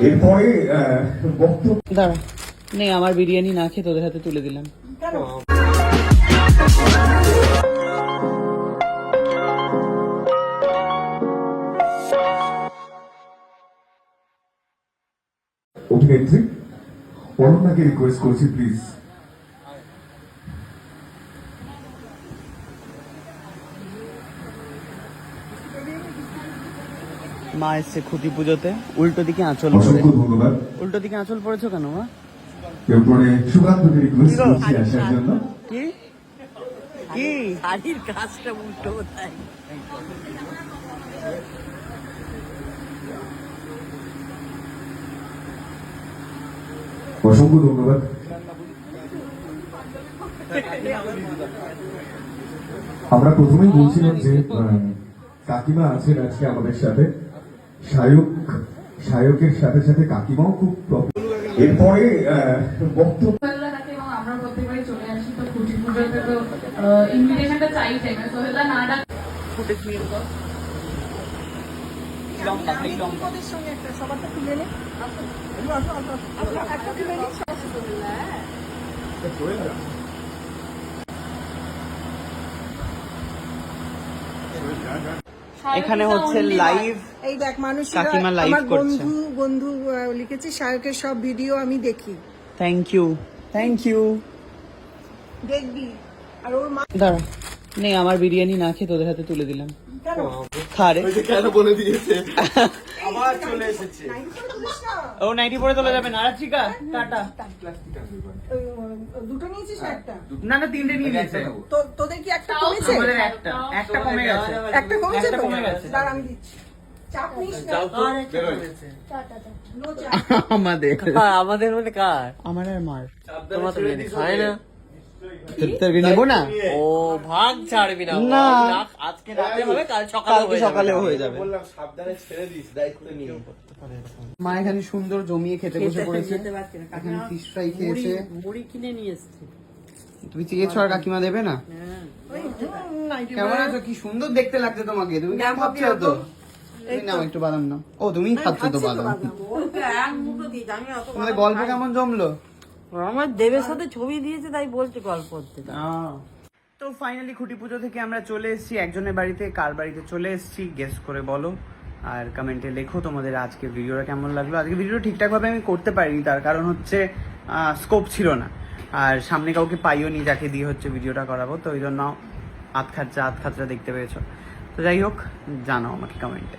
এরপরে দাঁড়া নেই, আমার বিরিয়ানি না খেয়ে তোদের হাতে তুলে দিলাম। অভিনেত্রী অনন্যাকে রিকোয়েস্ট করছি প্লিজ। মা এসছে খুঁটি পুজোতে, উল্টো দিকে আঁচল অসংখ্য ধন্যবাদ। উল্টো দিকে আঁচল পড়েছো কেন মা? এরপরে সুকান্তকে রিকোয়েস্ট করছি আসার জন্য। কি কি শাড়ির কাজটা উল্টো কোথায়? অসংখ্য ধন্যবাদ। আমরা প্রথমেই বলছিলাম যে কাকিমা আছেন আজকে আমাদের সাথে, সায়কের সাথে সাথে কাকিমাও খুব এরপরে বক্তব্য আমরা প্রত্যেকবারই চলে আসি, তো খুঁটি পুজোতে তো ইনভিটেশনটা চাই না, সোহেলদা না ডাক ফুটেজ নিয়ে তো লঙ্কা খাই লঙ্কা সঙ্গে একটা সবারটা তুলে নে, একটা তুলে নে। এখানে হচ্ছে লাইভ। এই দেখ মানুষ, কাকিমা লাইভ আমার করছে। বন্ধু লিখেছে শায়কের সব ভিডিও আমি দেখি, থ্যাংক ইউ থ্যাংক ইউ। দেখবি। আর ওর মা দাঁড়া নেই, আমার বিরিয়ানি না খেয়ে তোদের হাতে তুলে দিলাম। খা রে। কেন বলে দিয়েছে আবার চলে এসেছে। ও নাইটি পরে চলে যাবে না। ঠিক আছে টাটা। দুটো নিয়েছিস না একটা? না না তিনটে নিয়ে নিয়েছে। তোদের কি একটা কমেছে? আমাদের একটা একটা কমে গেছে। একটা কমেছে একটা তো? কমে গেছে। দাঁড়া আমি দিচ্ছি। চাপ নিস না। নো চাপ। আমাদের আমাদের মধ্যে কার? আমার আর মার। তোমার তো বিরিয়ানি খায় না। তোর নেবো না। ও ভাগ ছাড়বি না। না। আজকে রাতে হবে, কাল কালকে সকালে হয়ে যাবে। বললাম সাবধানে ছেড়ে দিস, দায়িত্ব নিয়ে। মা এখানে সুন্দর জমিয়ে খেতে বসে পড়েছে। এখানে ফিশ ফ্রাই খেয়েছে। মুড়ি কিনে নিয়ে এসছি। তুমি চেয়েছো আর কাকিমা দেবে না? কেমন আছো? কি সুন্দর দেখতে লাগছে তোমাকে। তুমি কেমন খাচ্ছ তো? তুমি নাও একটু বাদাম নাও। ও তুমি খাচ্ছ তো বাদাম। তোমাদের গল্প কেমন জমলো? আমার দেবের সাথে ছবি দিয়েছে, তাই বলছে গল্প করতে। তো ফাইনালি খুঁটি পুজো থেকে আমরা চলে এসেছি একজনের বাড়িতে। কার বাড়িতে চলে এসেছি গেস করে বলো, আর কমেন্টে লেখো তোমাদের আজকে ভিডিওটা কেমন লাগলো। আজকে ভিডিওটা ঠিকঠাকভাবে আমি করতে পারিনি, তার কারণ হচ্ছে স্কোপ ছিল না, আর সামনে কাউকে পাইও নি যাকে দিয়ে হচ্ছে ভিডিওটা করাবো, তো ওই জন্য আধ খাচ্চা দেখতে পেয়েছো। তো যাই হোক, জানাও আমাকে কমেন্টে।